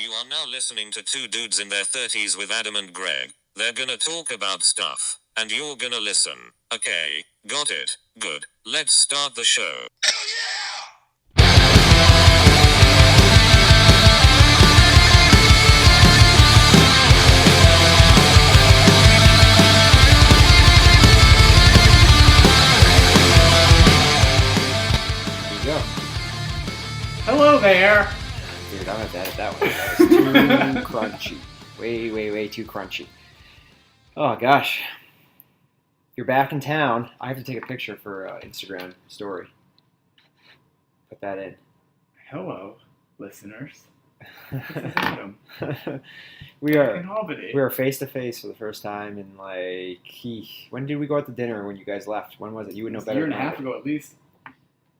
You are now listening to two dudes in their 30s with Adam and Greg. They're gonna talk about stuff, and you're gonna listen. Okay, got it. Good. Let's start the show. Go. Hello there! Dude, I'm gonna have to edit that one. That was too crunchy. Way too crunchy. Oh gosh. You're back in town. I have to take a picture for Instagram story. Put that in. Hello, listeners. This is Adam. we In Albany. are face to face for the first time in when did we go out to dinner when you guys left? When was it? You would know better. A year and than a I half would. ago at least.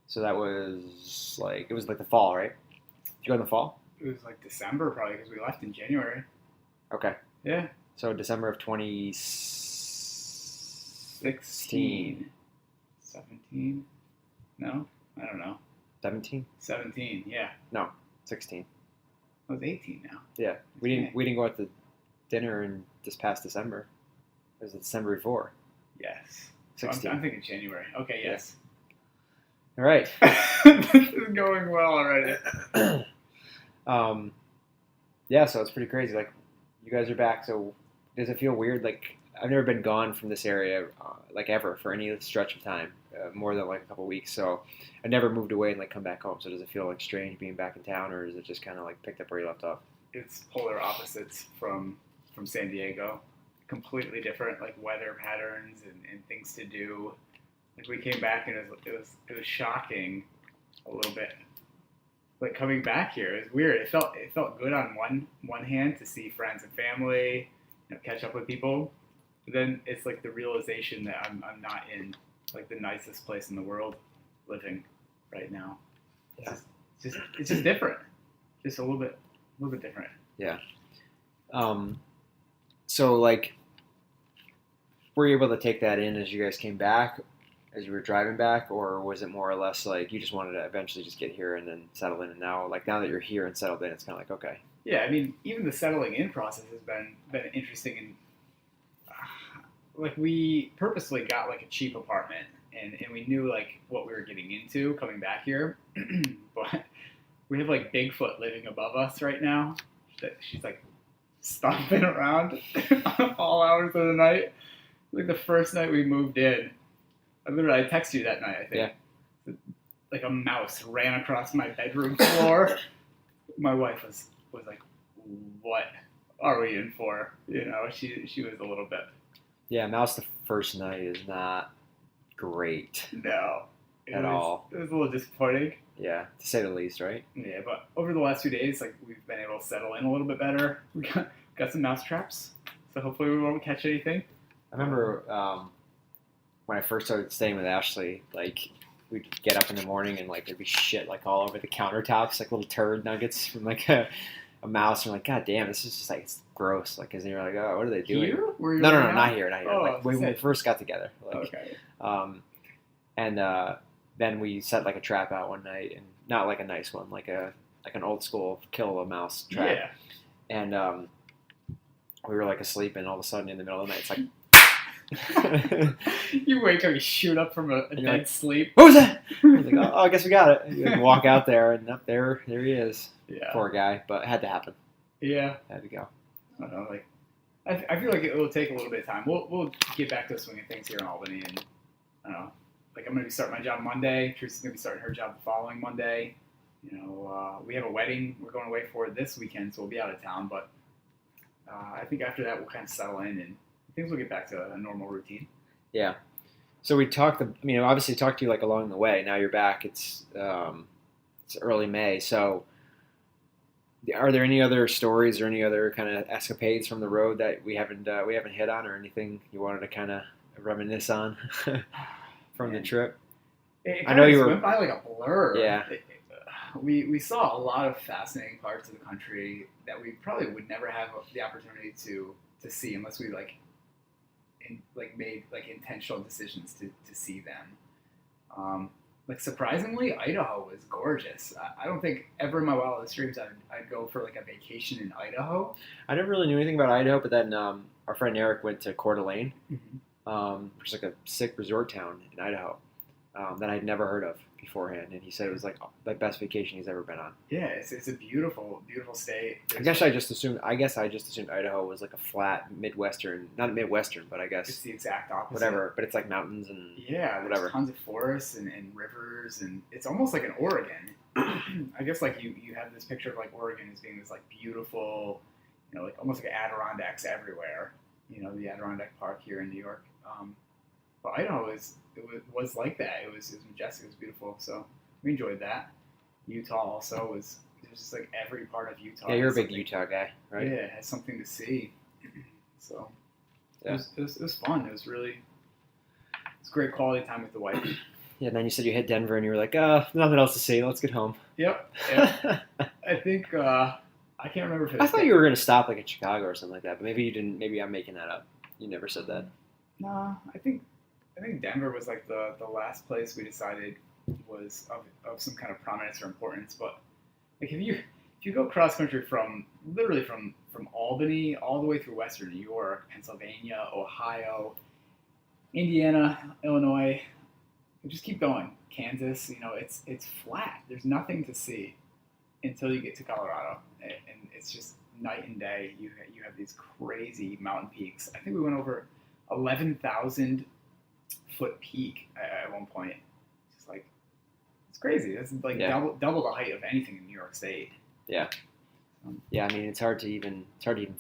So that was it was like the fall, right? Did you go in the fall? It was like December probably because we left in January. Okay. Yeah. So December of 2016. 17? No? I don't know. 17? 17, yeah. No, 16. I was 18 now. Yeah. We didn't go out to dinner in this past December. It was December before. Yes. 16. I'm thinking January. Okay, yes. All right. This is going well already. Yeah, so it's pretty crazy. Like, you guys are back, so does it feel weird? Like, I've never been gone from this area, ever, for any stretch of time, more than, a couple weeks, so I never moved away and, come back home, so does it feel, strange being back in town, or is it just kind of, picked up where you left off? It's polar opposites from San Diego. Completely different, weather patterns and things to do. We came back and it was shocking a little bit. Coming back here, it was weird. It felt good on one hand to see friends and family, catch up with people. But then it's the realization that I'm not in the nicest place in the world living right now. Yeah. It's just different. Just a little bit different. Yeah. So were you able to take that in as you guys came back? As you were driving back, or was it more or less you just wanted to eventually just get here and then settle in? And now that you're here and settled in, it's kind of okay. Yeah, I mean, even the settling in process has been interesting, and we purposely got a cheap apartment, and we knew what we were getting into coming back here, but we have Bigfoot living above us right now. That she's stomping around all hours of the night. The first night we moved in. I texted you that night, I think. Yeah. A mouse ran across my bedroom floor. My wife was like, "What are we in for?" She was a little bit. Yeah, mouse the first night is not great. No. At all. It was a little disappointing. Yeah, to say the least, right? Yeah, but over the last 2 days, we've been able to settle in a little bit better. We got some mouse traps, so hopefully we won't catch anything. I remember when I first started staying with Ashley, we'd get up in the morning and there'd be shit all over the countertops, little turd nuggets from a mouse. And God damn, this is just it's gross. And you're oh, what are they doing? Here? No, not here. Oh, when we first got together. Okay. And then we set a trap out one night, and not a nice one, an old school kill a mouse trap. Yeah. And we were asleep, and all of a sudden in the middle of the night, it's you wake up, you shoot up from a dead sleep. What was that? I was oh, I guess we got it. You walk out there, and up there he is. Yeah. Poor guy, but it had to happen. Yeah. Had to go. I don't know, I feel it will take a little bit of time. We'll get back to the swing of things here in Albany, and I don't know. I'm going to be starting my job Monday. Teresa's going to be starting her job the following Monday. We have a wedding we're going away for this weekend, so we'll be out of town. But I think after that, we'll kind of settle in, and things will get back to a normal routine. Yeah. So we talked. Obviously talked to you along the way. Now you're back. It's early May. So are there any other stories or any other kind of escapades from the road that we haven't hit on, or anything you wanted to kind of reminisce on from the trip? I know you went by a blur. Yeah. We saw a lot of fascinating parts of the country that we probably would never have the opportunity to see unless we made intentional decisions to see them. like surprisingly, Idaho was gorgeous. I don't think ever in my wildest dreams I'd go for like a vacation in Idaho. I never really knew anything about Idaho, but then our friend Eric went to Coeur d'Alene, which is like a sick resort town in Idaho that I'd never heard of beforehand, and he said it was like the best vacation he's ever been on. Yeah, it's a beautiful state. I guess I just assumed Idaho was like a flat Midwestern, not Midwestern, but I guess It's the exact opposite. whatever. But it's like mountains and Yeah, there's whatever. tons of forests and rivers, and it's almost like an Oregon. I guess like you have this picture of like Oregon as being this like beautiful, like almost like Adirondacks everywhere. The Adirondack Park here in New York. But Idaho was like that. It was majestic. It was beautiful. So we enjoyed that. Utah also was just like every part of Utah. Yeah, you're a has big something- Utah guy, right? Yeah, it has something to see. So Yeah. it was fun. It was great quality time with the wife. Yeah, and then you said you hit Denver and you were like, nothing else to see. Let's get home. Yep. I think I can't remember if I thought you were going to stop like in Chicago or something like that, but maybe you didn't. Maybe I'm making that up. You never said that. Nah, I think Denver was like the last place we decided was of some kind of prominence or importance. But like if you go cross country from Albany all the way through Western New York, Pennsylvania, Ohio, Indiana, Illinois, just keep going. Kansas, it's flat. There's nothing to see until you get to Colorado, and it's just night and day. You have these crazy mountain peaks. I think we went over 11,000 foot peak at one point. It's like it's crazy. That's like double the height of anything in New York State. Yeah. Yeah, I mean it's hard to even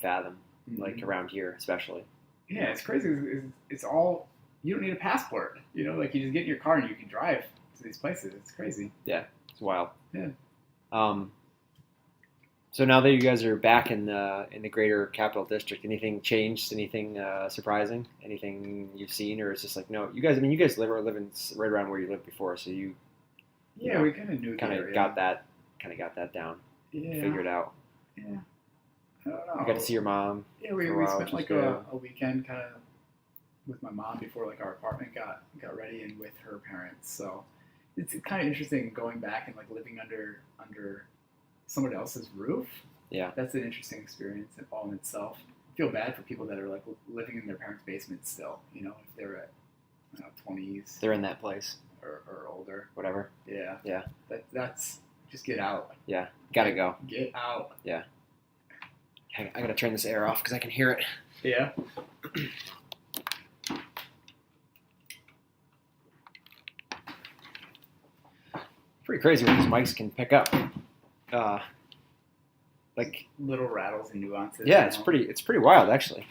fathom, like around here especially. Yeah, it's crazy. It's all you don't need a passport. Like you just get in your car and you can drive to these places. It's crazy. Yeah, it's wild. Yeah. So now that you guys are back in the greater capital district, anything changed? Anything surprising? Anything you've seen, or it's just like no? You guys live right around where you lived before, so you we kind of knew got that down, figured out. Yeah, I don't know. You got to see your mom. Yeah, we spent like a weekend kind of with my mom before like our apartment got ready and with her parents. So it's kind of interesting going back and like living under someone else's roof. Yeah, that's an interesting experience all in itself. I feel bad for people that are like living in their parents' basement still. If they're at 20s, they're in that place or older, whatever. Yeah. That's just get out. Yeah, gotta go. Get out. Yeah. I gotta turn this air off because I can hear it. Yeah. Pretty crazy what these mics can pick up. Like little rattles and nuances. Yeah, it's pretty wild actually.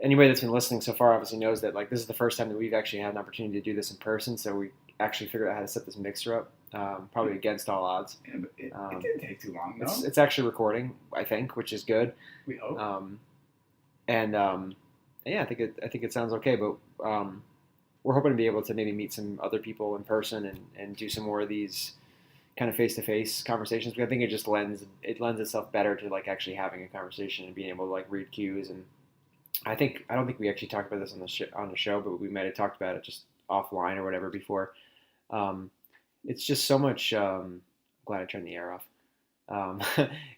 Anybody that's been listening so far obviously knows that like this is the first time that we've actually had an opportunity to do this in person. So we actually figured out how to set this mixer up, probably against all odds. Yeah, but it didn't take too long though. It's actually recording, I think, which is good. We hope. Yeah, I think it sounds okay, but we're hoping to be able to maybe meet some other people in person and do some more of these kind of face-to-face conversations. But I think it just lends itself better to like actually having a conversation and being able to like read cues. And I don't think we actually talked about this on the show, but we might have talked about it just offline or whatever before. It's just so much. I'm glad I turned the air off.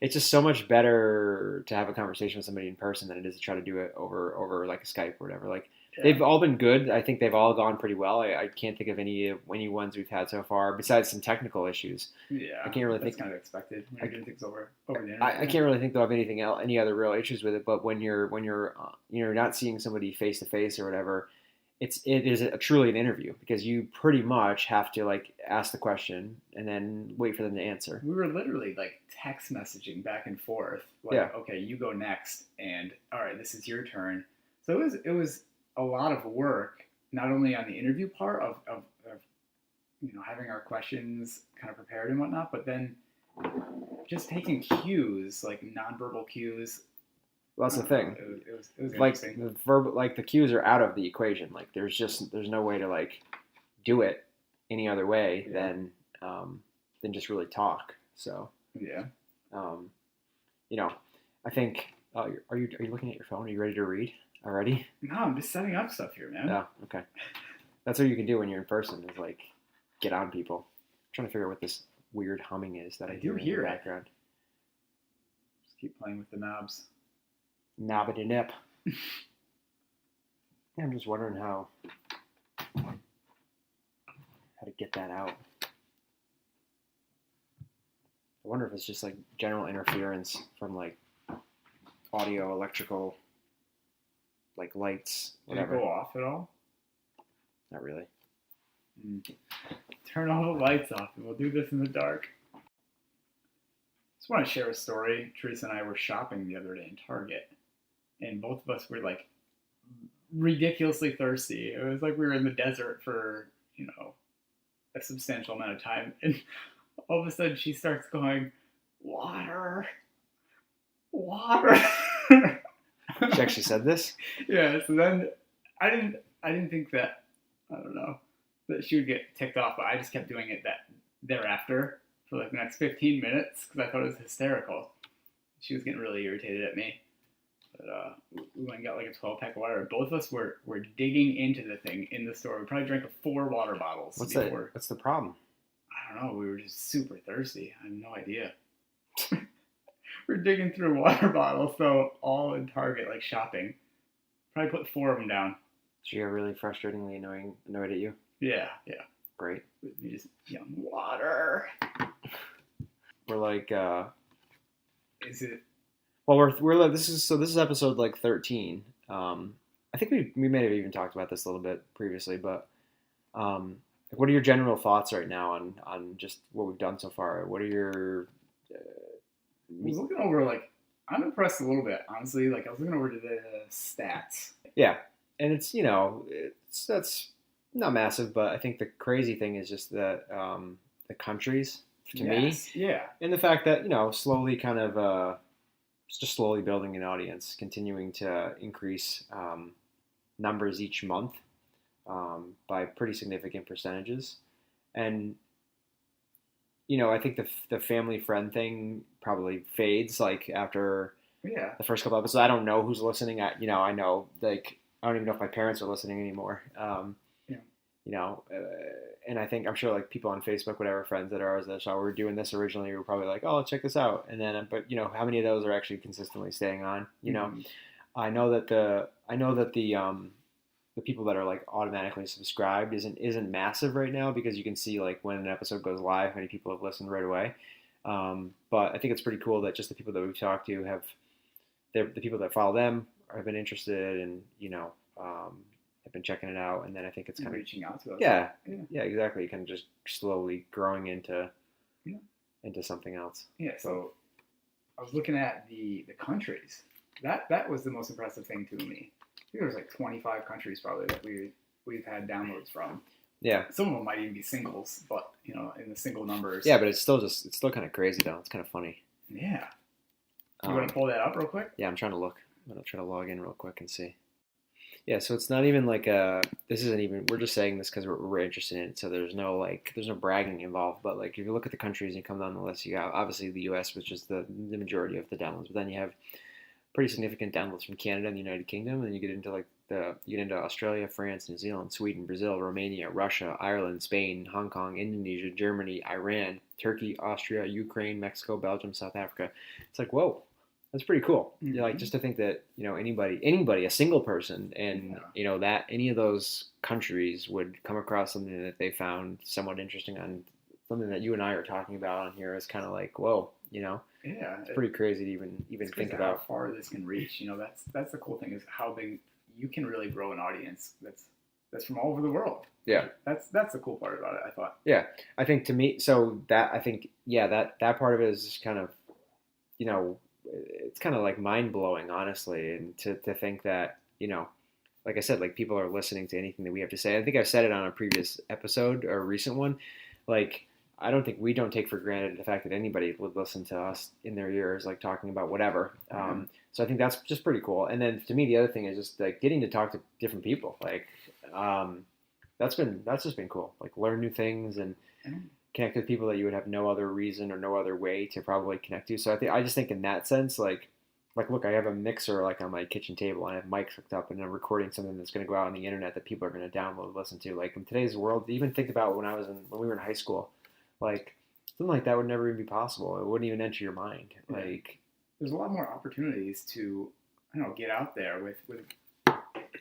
It's just so much better to have a conversation with somebody in person than it is to try to do it over like a Skype or whatever. Like they've all been good. I think they've all gone pretty well. I can't think of any ones we've had so far besides some technical issues. Yeah, I can't really that's think. kind of expected when you're doing things over the internet. I can't really think though of anything else, any other real issues with it. But when you're not seeing somebody face to face or whatever, it is truly an interview because you pretty much have to like ask the question and then wait for them to answer. We were literally like text messaging back and forth. Like, okay, you go next, and all right, this is your turn. So it was a lot of work, not only on the interview part of having our questions kind of prepared and whatnot, but then just taking cues, like nonverbal cues. Well, that's the thing. It was like interesting. the cues are out of the equation. Like there's no way to like do it any other way than just really talk. So yeah, I think. Are you looking at your phone? Are you ready to read already? No, I'm just setting up stuff here, man. Oh, okay. That's what you can do when you're in person, is like get on people. I'm trying to figure out what this weird humming is that I do hear in hear the it. background. Just keep playing with the knobs. Knobbity nip. Yeah, I'm just wondering how to get that out. I wonder if it's just like general interference from like audio, electrical, like lights, Did it whatever. go off at all? Not really. Turn all the lights off and we'll do this in the dark. Just want to share a story. Teresa and I were shopping the other day in Target, and both of us were like ridiculously thirsty. It was like we were in the desert for, a substantial amount of time. And all of a sudden she starts going, water. She actually said this? Yeah, so then I didn't think that, I don't know, that she would get ticked off, but I just kept doing it thereafter for like the next 15 minutes because I thought it was hysterical. She was getting really irritated at me. But we went and got like a 12-pack of water. Both of us were digging into the thing in the store. We probably drank 4 water bottles before. What's the problem? I don't know. We were just super thirsty. I have no idea. We're digging through water bottles, so all in Target, like shopping. Probably put 4 of them down. She got really frustratingly annoyed at you? Yeah. Great. We just yelling, water. We're like, Is it? well, we're like, this is episode like 13. I think we may have even talked about this a little bit previously, but what are your general thoughts right now on just what we've done so far? What are your I was looking over, like, I'm impressed a little bit, honestly. Like, I was looking over to the stats. Yeah, and it's that's not massive, but I think the crazy thing is just that the countries to me, yeah, and the fact that slowly kind of just slowly building an audience, continuing to increase numbers each month by pretty significant percentages, and I think the family friend thing probably fades like after the first couple episodes. I don't know who's listening. I know, like, I don't even know if my parents are listening anymore. And I'm sure like people on Facebook, whatever, friends that are ours that saw we were doing this originally, were probably like, oh, check this out. And then, but how many of those are actually consistently staying on? I know that the people that are like automatically subscribed isn't massive right now, because you can see like when an episode goes live, how many people have listened right away. But I think it's pretty cool that just the people that we've talked to the people that follow them have been interested and have been checking it out, and then I think it's kind of reaching out to us. Yeah, exactly. Kind of just slowly growing into something else. Yeah. So I was looking at the countries. That was the most impressive thing to me. I think there was like 25 countries probably that we've had downloads from. Yeah. Some of them might even be singles, but in the single numbers. Yeah, but it's still kind of crazy though. It's kind of funny. Yeah. You want to pull that up real quick? Yeah, I'm trying to look. I'm gonna try to log in real quick and see. Yeah, so it's not even like we're just saying this because we're interested in it. So there's no bragging involved. But like if you look at the countries and you come down the list, you got obviously the U.S., which is the majority of the downloads. But then you have pretty significant downloads from Canada and the United Kingdom, and then you get into Australia, France, New Zealand, Sweden, Brazil, Romania, Russia, Ireland, Spain, Hong Kong, Indonesia, Germany, Iran, Turkey, Austria, Ukraine, Mexico, Belgium, South Africa. It's like, whoa. That's pretty cool. Mm-hmm. Like just to think that anybody, a single person, and that any of those countries would come across something that they found somewhat interesting on, something that you and I are talking about on here is kind of like, whoa, Yeah, it's pretty crazy to even think about how far this can reach. That's the cool thing, is how big you can really grow an audience that's from all over the world. Yeah, that's the cool part about it, I thought. Yeah, I think to me, so that I think that part of it is kind of it's kind of like mind blowing, honestly, and to think that like I said, like people are listening to anything that we have to say. I think I've said it on a previous episode or a recent one. Like we don't take for granted the fact that anybody would listen to us in their ears, like talking about whatever. Mm-hmm. So I think that's just pretty cool. And then to me, the other thing is just like getting to talk to different people. Like that's just been cool. Like learn new things and connect with people that you would have no other reason or no other way to probably connect to. So I just think in that sense, like like, look, I have a mixer like on my kitchen table. I have mics hooked up, and I'm recording something that's going to go out on the internet that people are going to download and listen to. Like in today's world, even think about when we were in high school, like something like that would never even be possible. It wouldn't even enter your mind. Yeah. Like there's a lot more opportunities to, I don't know, get out there with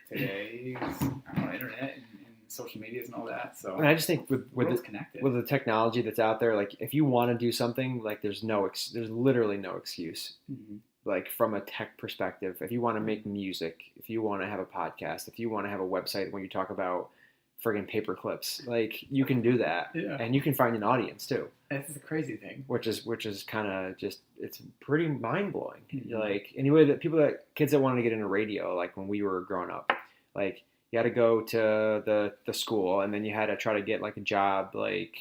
today's, I don't know, internet and social medias and all that. So and I just think with the technology that's out there, like if you want to do something, like there's literally no excuse. Mm-hmm. Like from a tech perspective, if you want to make music, if you want to have a podcast, if you want to have a website when you talk about friggin' paper clips, like you can do that, and you can find an audience too. That's the crazy thing. Which is kind of just, it's pretty mind blowing. Mm-hmm. Like anyway, kids that wanted to get into radio, like when we were growing up, like you had to go to the school, and then you had to try to get like a job, like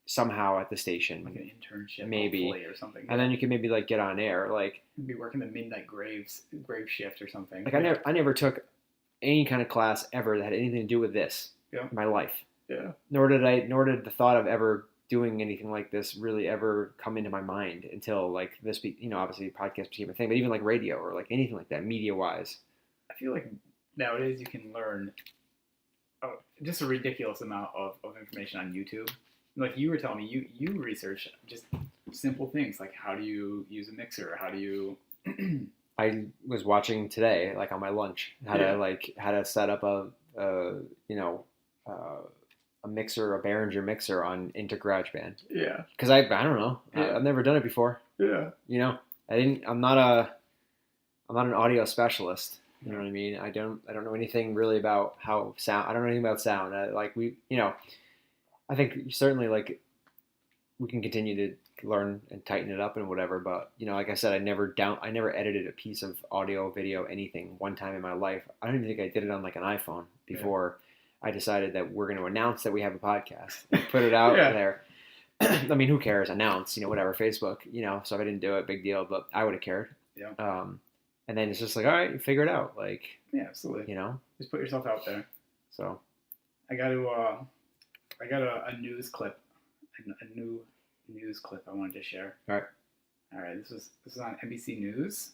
somehow at the station, like an internship, maybe, or something. And then you can maybe like get on air, like be working the midnight grave shift or something. Like I never took any kind of class ever that had anything to do with this in my life. Yeah. Nor did the thought of ever doing anything like this really ever come into my mind until like this, obviously podcast became a thing, but even like radio or like anything like that, media wise. I feel like nowadays you can learn just a ridiculous amount of information on YouTube. Like you were telling me, you research just simple things like how do you use a mixer? How do you? I was watching today, like on my lunch, how to set up a mixer, a Behringer mixer into GarageBand. Yeah. Because I don't know, I've never done it before. Yeah. I'm not an audio specialist. You know what I mean? I don't know anything really about how sound. I don't know anything about sound. I think certainly like we can continue to learn and tighten it up and whatever. But like I said, I never edited a piece of audio, video, anything one time in my life. I don't even think I did it on like an iPhone before I decided that we're going to announce that we have a podcast. Put it out there. I mean, who cares? Announce, whatever, Facebook, So if I didn't do it, big deal. But I would have cared. Yeah. And then it's just like, all right, you figure it out. Like, yeah, absolutely. Just put yourself out there. So I got a news clip, a new news clip I wanted to share. All right. This is on NBC News,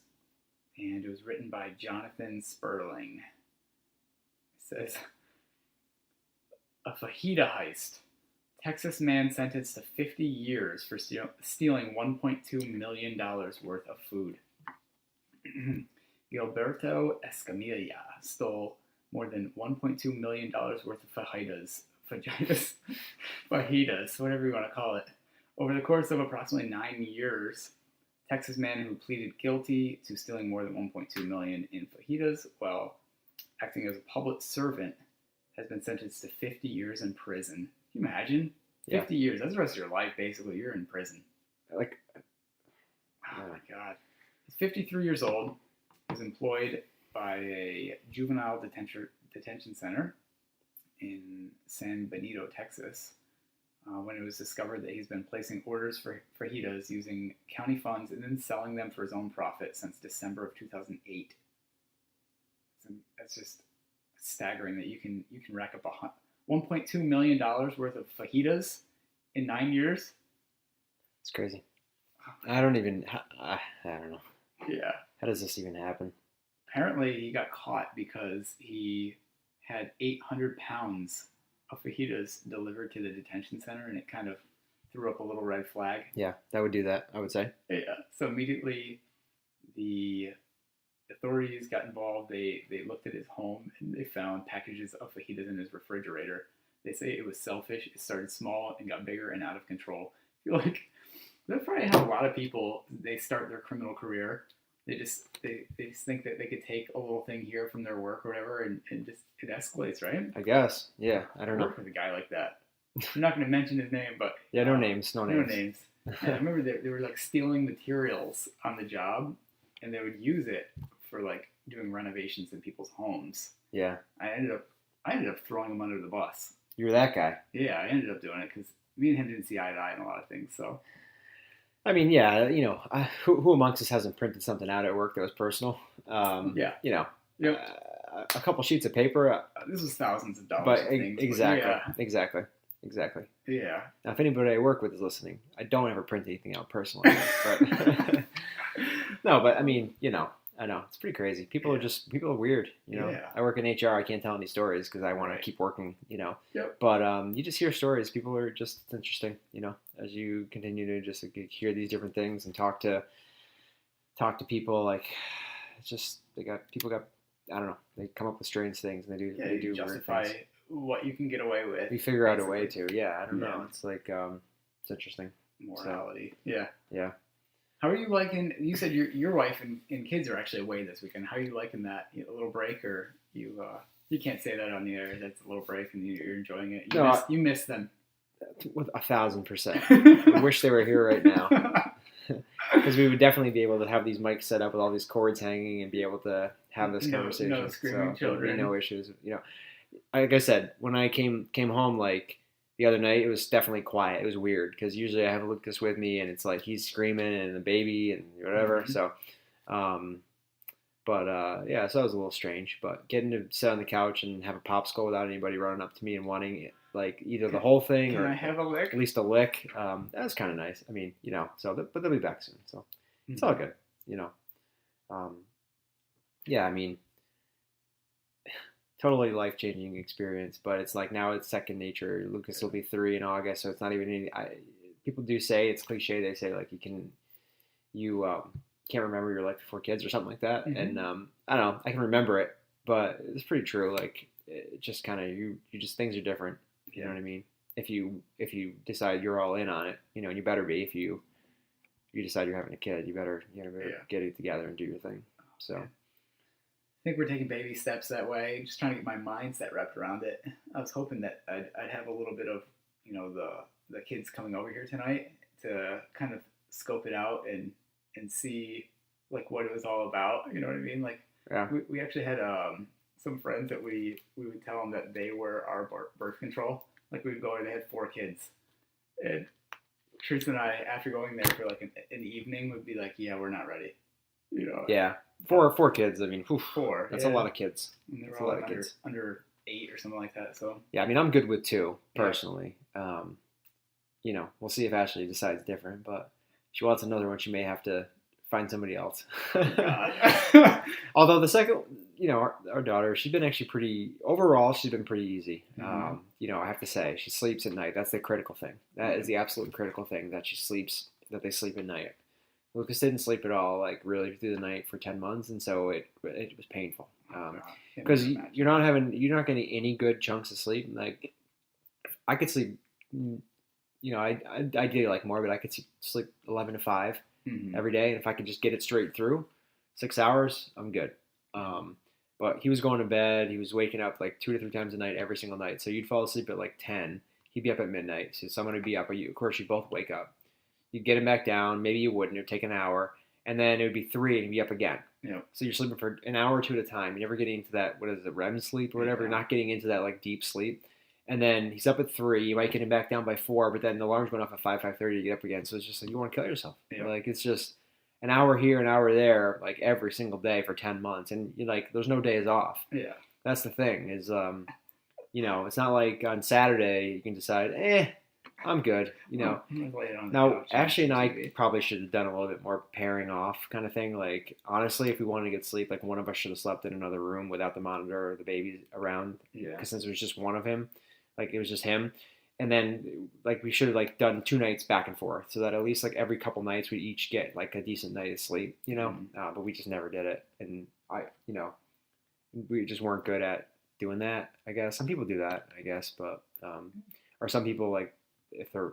and it was written by Jonathan Sperling. It says, a fajita heist. Texas man sentenced to 50 years for stealing $1.2 million worth of food. Gilberto Escamilla stole more than $1.2 million worth of fajitas, whatever you want to call it. Over the course of approximately 9 years, Texas man who pleaded guilty to stealing more than $1.2 million in fajitas while acting as a public servant has been sentenced to 50 years in prison. Can you imagine? 50 years. That's the rest of your life, basically. You're in prison. Like, oh my God. He's 53 years old. He was employed by a juvenile detention center in San Benito, Texas, when it was discovered that he's been placing orders for fajitas using county funds and then selling them for his own profit since December of 2008. That's just staggering that you can rack up $1.2 million worth of fajitas in 9 years. It's crazy. I don't know. Yeah. How does this even happen? Apparently he got caught because he had 800 pounds of fajitas delivered to the detention center, and it kind of threw up a little red flag. Yeah, that would do that, I would say. Yeah. So immediately the authorities got involved. They looked at his home, and they found packages of fajitas in his refrigerator. They say it was selfish. It started small and got bigger and out of control. I feel like that's probably how a lot of people, they start their criminal career. They just think that they could take a little thing here from their work or whatever, and just it escalates, right? I guess. Yeah, I don't know. I worked with a guy like that. I'm not going to mention his name, but no names. No names. I remember they were like stealing materials on the job, and they would use it for like doing renovations in people's homes. Yeah. I ended up throwing him under the bus. You were that guy. Yeah, I ended up doing it because me and him didn't see eye to eye on a lot of things. So. I mean, yeah, who amongst us hasn't printed something out at work that was personal? Yeah. A couple sheets of paper. This was thousands of dollars. But exactly. exactly. Yeah. Now, if anybody I work with is listening, I don't ever print anything out personally, but no, but I mean, I know it's pretty crazy. People are weird. Yeah. I work in HR. I can't tell any stories because I want to Right. keep working. Yep. But you just hear stories. People are just it's interesting. As you continue to just hear these different things and talk to people, like it's just people got I don't know. They come up with strange things and Yeah, they you do weird justify things. what you can get away with. We figure out a way basically. to. Yeah, I don't Yeah. know. It's like it's interesting. Morality. Yeah. Yeah. How are you liking? You said your wife and kids are actually away this weekend. How are you liking that? A little break, or you can't say that on the air. That's a little break, and you're enjoying it. You miss them. With 1,000%. I wish they were here right now. Because we would definitely be able to have these mics set up with all these cords hanging and be able to have this conversation. No screaming children. No issues. Like I said, when I came home, like the other night, it was definitely quiet. It was weird because usually I have Lucas with me, and it's like he's screaming and the baby and whatever. Mm-hmm. So, yeah, so that was a little strange. But getting to sit on the couch and have a popsicle without anybody running up to me and wanting like either the whole thing or I have a lick? At least a lick. That was kind of nice. I mean, but they'll be back soon, so it's all good. Yeah, I mean, totally life-changing experience. But it's like now it's second nature. Lucas will be 3 in August, so it's not even any. People do say it's cliche. They say like you can't remember your life before kids or something like that. Mm-hmm. And I don't know. I can remember it, but it's pretty true. Like it just kind of you just things are different. You know what I mean? If you decide you're all in on it, and you better be. If you decide you're having a kid, you better get it together and do your thing. So. I think we're taking baby steps that way. Just trying to get my mindset wrapped around it. I was hoping that I'd have a little bit of the kids coming over here tonight to kind of scope it out and see like what it was all about. You know what I mean? Like we actually had some friends that we would tell them that they were our birth control. Like we would go and they had 4 kids, and Teresa and I, after going there for like an evening, would be like, yeah, we're not ready. Yeah. 4 kids. I mean, 4. That's a lot of kids. And they were all like under 8 or something like that. So yeah, I mean, I'm good with 2 personally. Yeah. We'll see if Ashley decides different, but if she wants another one, she may have to find somebody else. God. Although the second, our daughter, she's been actually she's been pretty easy. Mm-hmm. I have to say, she sleeps at night. That's the critical thing. That is the absolute critical thing, that they sleep at night. Lucas didn't sleep at all, like really through the night for 10 months, and so it was painful. Because you're not getting any good chunks of sleep. Like I could sleep, I ideally like more, but I could sleep 11 to 5 every day, and if I could just get it straight through 6 hours, I'm good. But he was going to bed. He was waking up like 2 to 3 times a night every single night. So you'd fall asleep at like 10. He'd be up at midnight. So someone would be up, but of course you'd both wake up. You'd get him back down. Maybe you wouldn't. It would take an hour. And then it would be 3 and he'd be up again. Yeah. So you're sleeping for an hour or 2 at a time. You're never getting into that, what is it, REM sleep or whatever. You're not getting into that like deep sleep. And then he's up at 3. You might get him back down by 4, but then the alarm's going off at 5:30 to get up again. So it's just like you want to kill yourself. Yeah. Like it's just an hour here, an hour there, like every single day for 10 months. And you're like, there's no days off. Yeah. That's the thing is, it's not like on Saturday you can decide, I'm good. Now, Ashley and I probably should have done a little bit more pairing off kind of thing. Like, honestly, if we wanted to get sleep, like one of us should have slept in another room without the monitor or the baby around. Yeah. Because since it was just one of him, like it was just him. And then like we should have like done 2 nights back and forth so that at least like every couple nights we each get like a decent night of sleep, but we just never did it. And we just weren't good at doing that, I guess. Some people do that, I guess, but, or some people like, if they're,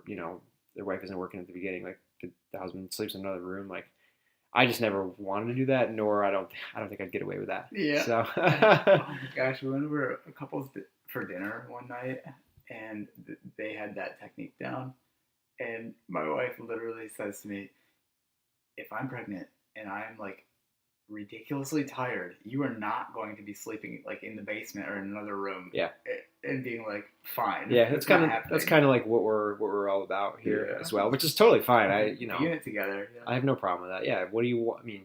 their wife isn't working at the beginning, like the husband sleeps in another room. Like I just never wanted to do that, nor I don't think I'd get away with that. Yeah. So. Oh my gosh, we went over a couple's for dinner one night, and they had that technique down. And my wife literally says to me, "If I'm pregnant and I'm like ridiculously tired, you are not going to be sleeping like in the basement or in another room." Yeah. And being like, fine. Yeah, that's kind of like what we're all about here as well, which is totally fine. Being it together. Yeah. I have no problem with that. Yeah. What do you want? I mean,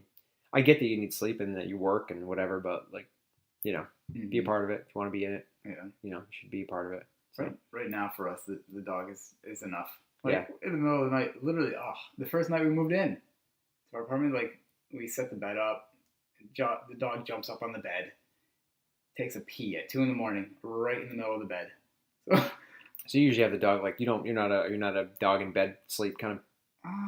I get that you need sleep and that you work and whatever, but like, be a part of it. If you want to be in it, you should be a part of it. So. Right now for us, the dog is enough. Like in the middle of the night, literally, the first night we moved in to our apartment, like we set the bed up, the dog jumps up on the bed, takes a pee at 2 a.m, right in the middle of the bed. So you usually have the dog like you're not a dog in bed sleep kind of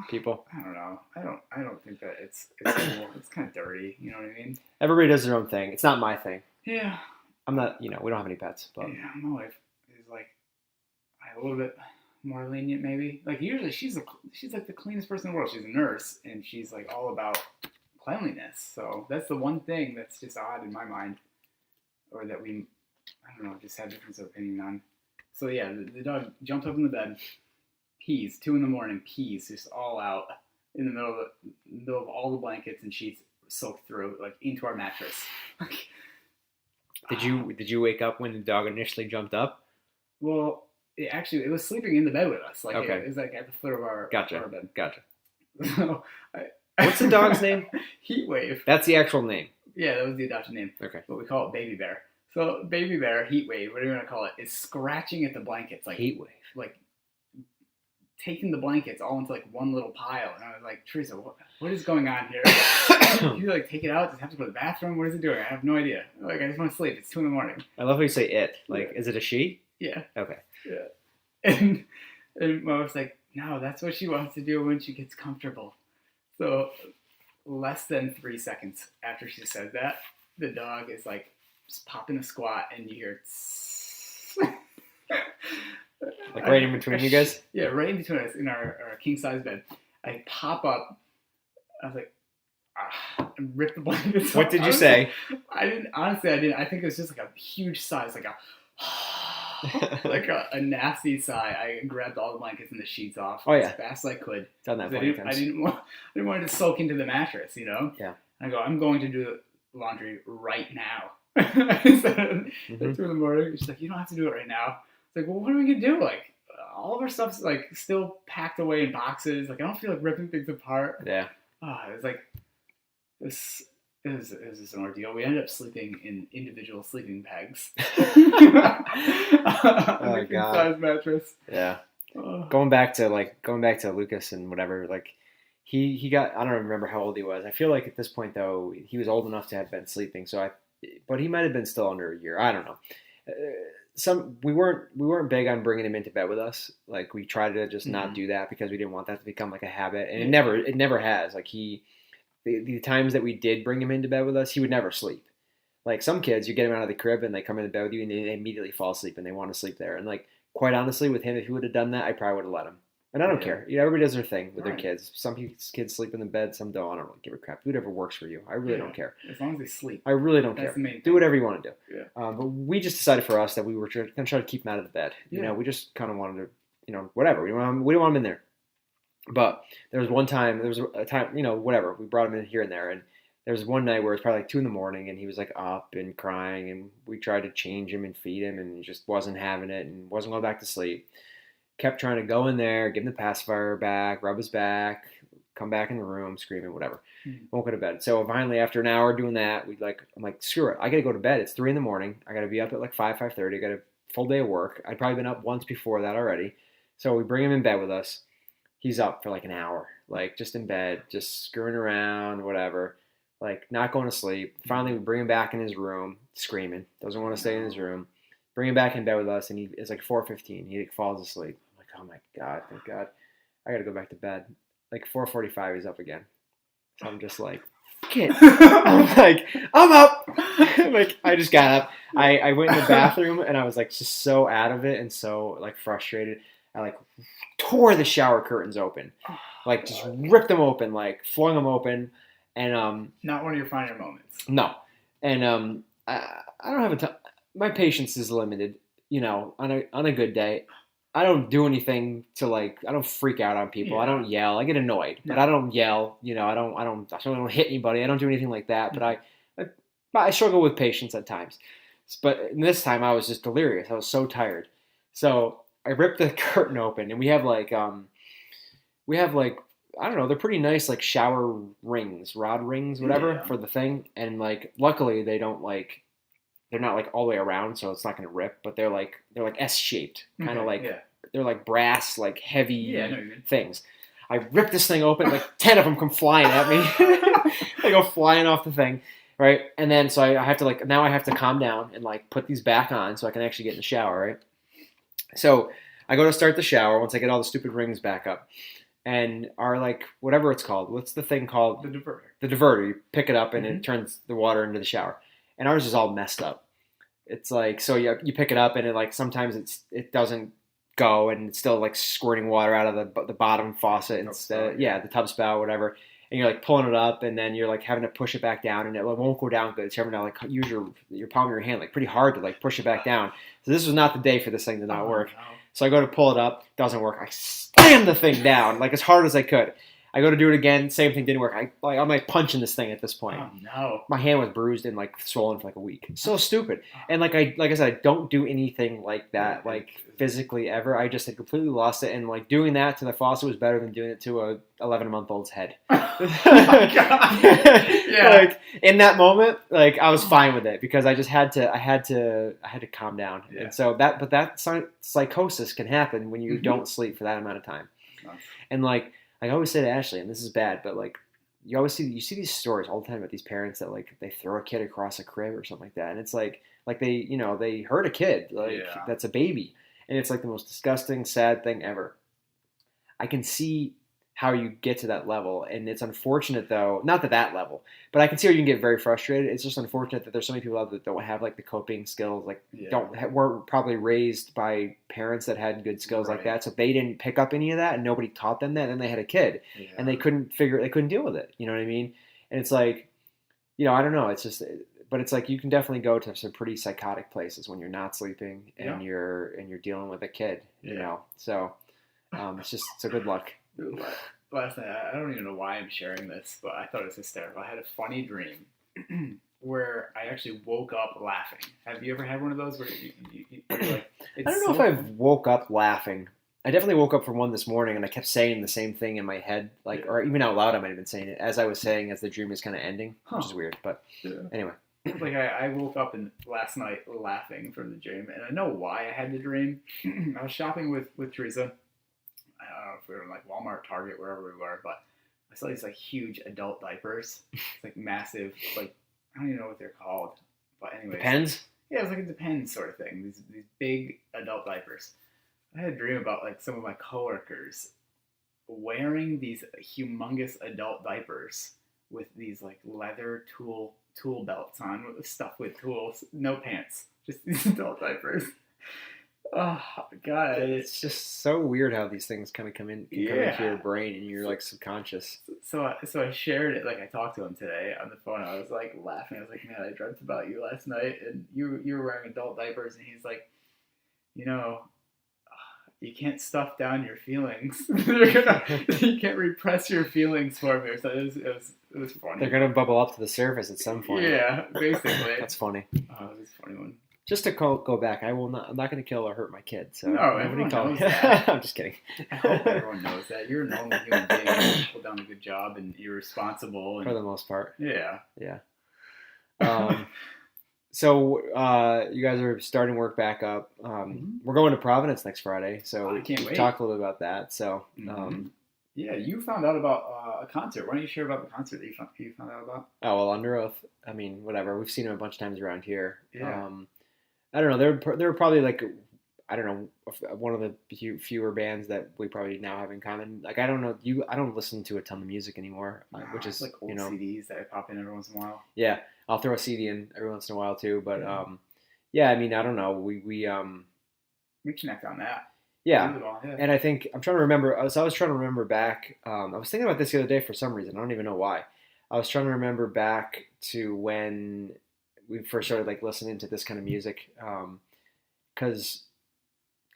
people. I don't know. I don't think that it's cool. It's kind of dirty. You know what I mean? Everybody does their own thing. It's not my thing. Yeah. I'm not. We don't have any pets, but yeah, my wife is like a little bit more lenient, maybe. Like usually she's like the cleanest person in the world. She's a nurse and she's like all about cleanliness. So that's the one thing that's just odd in my mind, or that I don't know, just have difference of opinion on. So yeah, the dog jumps up in the bed, pees 2 a.m, pees just all out in the middle of all the blankets and sheets soaked through, like into our mattress. Did you wake up when the dog initially jumped up? Well, it was sleeping in the bed with us. Like okay. It was like at the foot of our bed. Gotcha. So, what's the dog's name? Heatwave. That's the actual name. Yeah, that was the adoption name. Okay. But we call it Baby Bear. So Baby Bear, Heatwave, whatever you want to call it, is scratching at the blankets like Heatwave. Like taking the blankets all into like one little pile. And I was like, Teresa, what is going on here? You like take it out? Does it have to go to the bathroom? What is it doing? I have no idea. Like I just want to sleep. It's 2 a.m. I love how you say it. Like, is it a she? Yeah. Okay. Yeah. And my wife's like, no, that's what she wants to do when she gets comfortable. So less than 3 seconds after she says that, the dog is like just popping a squat and you hear like right in between you guys? Yeah, right in between us in our king size bed. I pop up. I was like, and rip the blankets off. What did you say? I didn't. Honestly, I didn't. I think it was just like a huge sigh. It's like a nasty sigh. I grabbed all the blankets and the sheets off as fast as I could. Done that I didn't want it to soak into the mattress, you know? Yeah. I go, I'm going to do laundry right now. I said at 2 a.m. She's like, you don't have to do it right now. It's like, well, what are we going to do? Like, all of our stuff's like still packed away in boxes. Like, I don't feel like ripping things apart. Yeah. It was like, it was just an ordeal. We ended up sleeping in individual sleeping pegs. Oh God! Size mattress. Yeah. Going back to Lucas and whatever. Like he got. I don't remember how old he was. I feel like at this point though he was old enough to have been sleeping. But he might have been still under a year. I don't know. We weren't big on bringing him into bed with us. Like we tried to just not do that because we didn't want that to become like a habit, and it never has. Like the times that we did bring him into bed with us, he would never sleep. Like some kids, you get him out of the crib and they come into bed with you and they immediately fall asleep and they want to sleep there. And like quite honestly, with him, if he would have done that, I probably would have let him. And I don't care. Everybody does their thing with their kids. Some kids sleep in the bed, some don't. I don't really give a crap. Do whatever works for you. I really don't care. As long as they sleep. I really don't care. Do whatever you want to do. Yeah. But we just decided for us that we were going to try to keep him out of the bed. Yeah. We just kind of wanted to, whatever. We don't want him in there. But there was a time, whatever. We brought him in here and there. And there was one night where it was probably like 2 a.m. and he was like up and crying. And we tried to change him and feed him and he just wasn't having it and wasn't going back to sleep. Kept trying to go in there, give him the pacifier back, rub his back, come back in the room, screaming, whatever. Won't go to bed. So finally, after an hour doing that, I'm like, screw it. I got to go to bed. It's 3 a.m. I got to be up at like 5:30. I got a full day of work. I'd probably been up once before that already. So we bring him in bed with us. He's up for like an hour, like just in bed, just screwing around, whatever, like not going to sleep. Finally, we bring him back in his room, screaming. Doesn't want to stay in his room. Bring him back in bed with us, and it's like 4:15. He falls asleep. I'm like, oh my God, thank God. I got to go back to bed. Like 4:45, he's up again. So I'm just like, fuck it. I'm like, I'm up. Like I just got up. I went in the bathroom, and I was like just so out of it and so like frustrated. I like tore the shower curtains open, like just ripped them open, like flung them open, and not one of your finer moments. No, and I don't have a ton. My patience is limited, on a good day. I don't do anything to I don't freak out on people. Yeah. I don't yell. I get annoyed, but I don't yell. I certainly don't hit anybody. I don't do anything like that. But I struggle with patience at times. But this time I was just delirious. I was so tired. So I ripped the curtain open, and we have I don't know, they're pretty nice shower rings, rod rings, whatever, for the thing. And luckily they don't they're not like all the way around, so it's not going to rip, but they're like S-shaped, kind of like they're like brass, like heavy things. I rip this thing open, like 10 of them come flying at me. They go flying off the thing, right? And then so I have to now I have to calm down and like put these back on so I can actually get in the shower, right? So I go to start the shower once I get all the stupid rings back up. And our like whatever it's called, what's the thing called? The diverter. The diverter. You pick it up and it turns the water into the shower. And ours is all messed up. It's like so you pick it up and it like sometimes it doesn't go and it's still like squirting water out of the bottom faucet instead. The tub spout, whatever. And you're like pulling it up and then you're like having to push it back down and it won't go down good. So you're having to like use your palm of your hand like pretty hard to like push it back down. So this was not the day for this thing to not work. No. So I go to pull it up, doesn't work. I slam the thing down like as hard as I could. I go to do it again, same thing didn't work. I'm like punching this thing at this point. Oh no! My hand was bruised and like swollen for like a week. So stupid. And like I said, I don't do anything like that like physically ever. I just had completely lost it, and like doing that to the faucet was better than doing it to a 11-month-old's head. Oh my God. Yeah. Like in that moment, like I was fine with it because I just had to calm down. Yeah. And so that psychosis can happen when you don't sleep for that amount of time. And like. I always say to Ashley, and this is bad, but like you see these stories all the time about these parents that like they throw a kid across a crib or something like that, and it's like they hurt a kid that's a baby, and it's like the most disgusting, sad thing ever. I can see how you get to that level, and it's unfortunate though, not to that level, but I can see how you can get very frustrated. It's just unfortunate that there's so many people out there that don't have like the coping skills, like weren't probably raised by parents that had good skills like that, so they didn't pick up any of that, and nobody taught them that. And then they had a kid, and they couldn't deal with it. You know what I mean? And it's like, I don't know. It's just, but it's like you can definitely go to some pretty psychotic places when you're not sleeping and you're dealing with a kid. So it's just so good luck. Last night, I don't even know why I'm sharing this, but I thought it was hysterical. I had a funny dream where I actually woke up laughing. Have you ever had one of those where you're like... I don't know if I woke up laughing. I definitely woke up from one this morning, and I kept saying the same thing in my head, or even out loud I might have been saying it, as I was saying as the dream was kind of ending, which is weird, but anyway. Like I woke up last night laughing from the dream, and I know why I had the dream. I was shopping with Teresa. I don't know if we were in like Walmart, Target, wherever we were, but I saw these like huge adult diapers. It's like massive, like I don't even know what they're called, but anyways. Depends? Yeah, it was like a Depends sort of thing. These big adult diapers. I had a dream about like some of my coworkers wearing these humongous adult diapers with these like leather tool belts on, stuff with tools, no pants, just these adult diapers. Oh God! It's just so weird how these things kind of come into your brain and you're like subconscious. So I shared it. Like I talked to him today on the phone. I was like laughing. I was like, "Man, I dreamt about you last night, and you were wearing adult diapers." And he's like, "You can't stuff down your feelings. You can't repress your feelings for me." So it was funny. They're gonna bubble up to the surface at some point. Yeah, basically. That's funny. Oh, it was a funny one. Just to go back, I'm not going to kill or hurt my kid. So no, everyone knows that. I'm just kidding. I hope everyone knows that. You're a normal human being. You put down a good job and you're responsible. For the most part. Yeah. Yeah. So you guys are starting work back up. We're going to Providence next Friday, so I can't wait. Talk a little bit about that. So. Yeah, you found out about a concert. Why don't you share about the concert that you found out about? Oh, well, Under Oath. I mean, whatever. We've seen them a bunch of times around here. Yeah. I don't know. They're probably like, I don't know, one of the fewer bands that we probably now have in common. Like I don't know, I don't listen to a ton of music anymore, which is like old CDs that I pop in every once in a while. Yeah, I'll throw a CD in every once in a while too. But I mean, I don't know. We connect on that. Yeah. And I think I'm trying to remember. I was trying to remember back. I was thinking about this the other day for some reason. I don't even know why. I was trying to remember back to when we first started like listening to this kind of music, because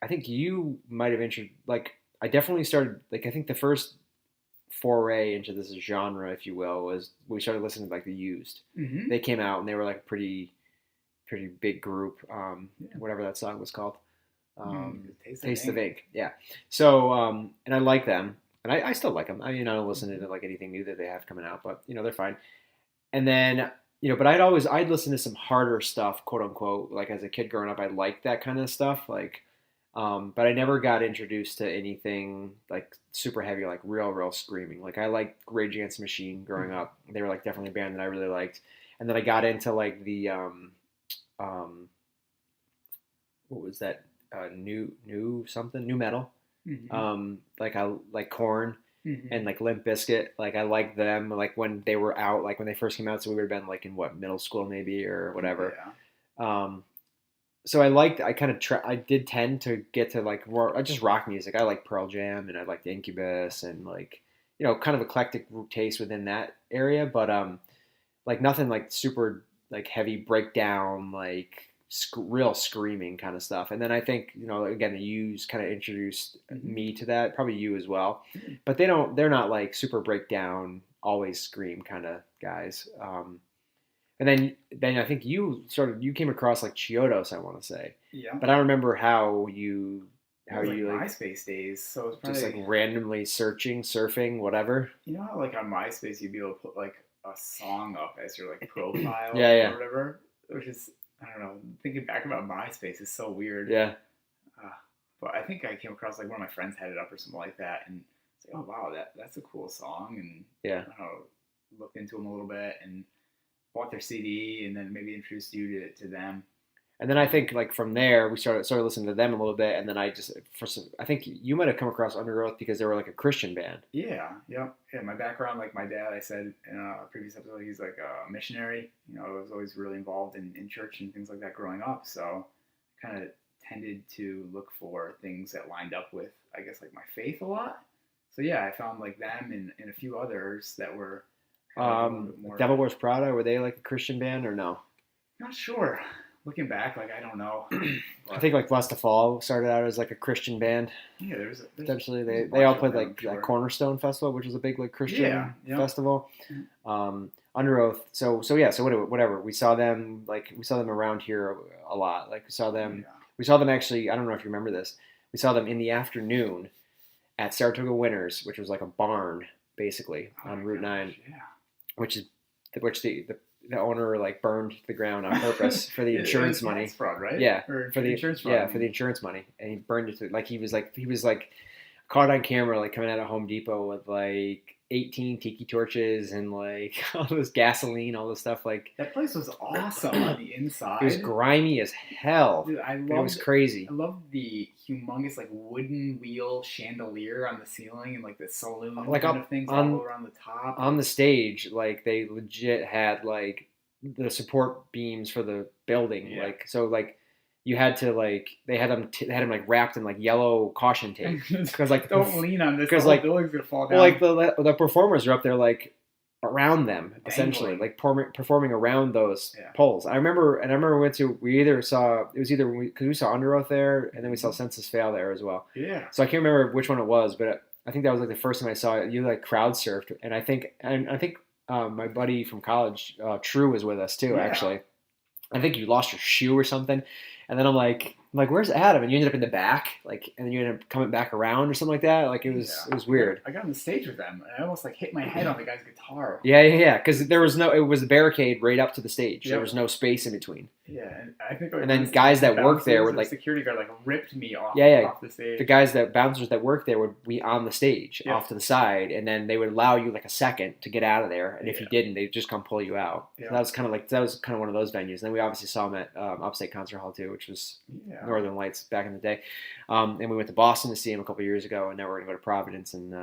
I think you might have I definitely started I think the first foray into this genre, if you will, was we started listening to like The Used. Mm-hmm. They came out and they were like a pretty big group. Whatever that song was called. Taste of Ink. Yeah. So and I like them, and I still like them. I mean, I don't listen to like anything new that they have coming out, but they're fine. And then but I'd listen to some harder stuff, quote unquote. Like as a kid growing up, I liked that kind of stuff. Like, but I never got introduced to anything like super heavy, like real screaming. Like I liked Rage Against the Machine growing up. They were like definitely a band that I really liked. And then I got into like the what was that? New something, new metal. Like I like Korn and like Limp Bizkit. Like I liked them. Like when they were out, like when they first came out. So we would have been like in what, middle school maybe or whatever. Yeah. So I did tend to get to like more just rock music. I like Pearl Jam and I liked Incubus and like kind of eclectic taste within that area, but like nothing like super like heavy breakdown like real screaming kind of stuff. And then I think again the U's kind of introduced me to that, probably you as well, but they're not like super breakdown always scream kind of guys. And then I think you came across like Chiodos, I want to say. Yeah. But I don't remember how you like MySpace days, so it's probably just like randomly surfing, whatever. You know how like on MySpace you'd be able to put like a song up as your like profile yeah. or whatever, which is, I don't know, thinking back about MySpace is so weird. Yeah. But I think I came across like one of my friends had it up or something like that, and it's like, oh wow, that's a cool song, and yeah, I don't know, looked into them a little bit and bought their CD, and then maybe introduced you to them. And then I think like from there we started listening to them a little bit, and then I think you might have come across Underoath because they were like a Christian band. Yeah. My background, like my dad, I said in a previous episode, he's like a missionary. I was always really involved in church and things like that growing up, so kind of tended to look for things that lined up with, I guess, like my faith a lot. So yeah, I found like them and a few others that were more. Devil Wears Prada, were they like a Christian band or no? Not sure. Looking back, like I don't know. I think like Lust to Fall started out as like a Christian band. Yeah, there's essentially they all played like Cornerstone Festival, which is a big like Christian festival. Underoath. So whatever. We saw them around here a lot. Like we saw them actually. I don't know if you remember this. We saw them in the afternoon at Saratoga Winners, which was like a barn basically on Route 9, which the owner like burned to the ground on purpose for the insurance money. Fraud, right? Yeah, or for the insurance fraud. Yeah, for the insurance money, and he burned it to like he was caught on camera like coming out of Home Depot with like 18 tiki torches and like all this gasoline, all this stuff. Like that place was awesome on the inside. It was grimy as hell. Dude, it was crazy. I love the humongous like wooden wheel chandelier on the ceiling and like the saloon like kind of things all around the top. On the stage, like they legit had like the support beams for the building. Yeah. Like so like. You had to like they had them like wrapped in like yellow caution tape because like don't lean on this because like building's gonna fall down. Well, like the performers are up there like around them essentially like performing around those poles. I remember we saw Underoath there and then we saw Census Fail there as well. Yeah. So I can't remember which one it was, but I think that was like the first time I saw it. You like crowd surfed, and I think my buddy from college True was with us too. Actually, I think you lost your shoe or something. And then I'm like, where's Adam? And you ended up in the back, like, and then you ended up coming back around or something like that. Like it was weird. I got on the stage with them, and I almost like hit my head on the guy's guitar. Yeah. Because it was a barricade right up to the stage. Yep. There was no space in between. Yeah, and I think. And then guys that work there would like security guard like ripped me off. Off the stage. The bouncers that work there would be on the stage off to the side, and then they would allow you like a second to get out of there. And if you didn't, they'd just come pull you out. Yeah. So that was kind of one of those venues. And then we obviously saw them at Upstate Concert Hall too, which was Northern Lights back in the day. And we went to Boston to see him a couple years ago, and now we're gonna go to Providence and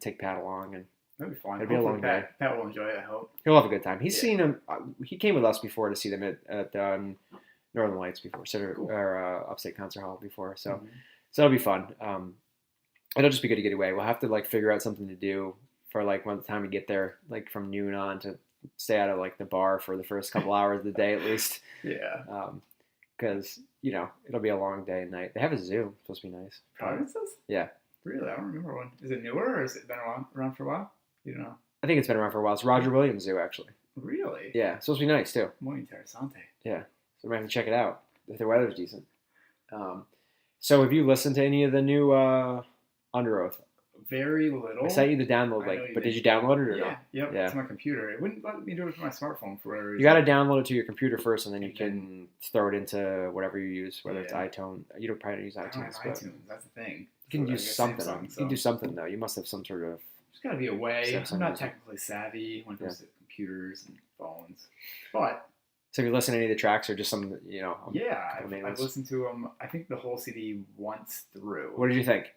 take Pat along and. That'd be fun. It'd be a long day. Pat will enjoy it, I hope. He'll have a good time. He's seen him. He came with us before to see them at Northern Lights before, or Upstate Concert Hall before. So, so it'll be fun. It'll just be good to get away. We'll have to like figure out something to do for like when the time we get there, like from noon on, to stay out of like the bar for the first couple hours of the day at least. Yeah. Because it'll be a long day and night. They have a zoo. It's supposed to be nice. Provinces? Yeah. Really, I don't remember one. Is it newer or has it been around for a while? You don't know. I think it's been around for a while. It's Roger Williams Zoo, actually. Really? Yeah, it's supposed to be nice, too. Muy interesante. Yeah, so we might have to check it out if the weather's decent. So have you listened to any of the new Underoath? Very little. I sent you the download link, but did you download it or no? Yeah, to my computer. It wouldn't let me do it from my smartphone for whatever reason. You got to download it to your computer first, and then you can throw it into whatever you use, whether it's iTunes. You don't probably use iTunes. I don't have iTunes. That's the thing. You can use something. You can do something though. You must have some sort of. There's got to be a way. I'm not technically savvy when it comes to computers and phones, but. So have you listened to any of the tracks, or just some, Yeah, I've listened to them. I think the whole CD once through. What did you think?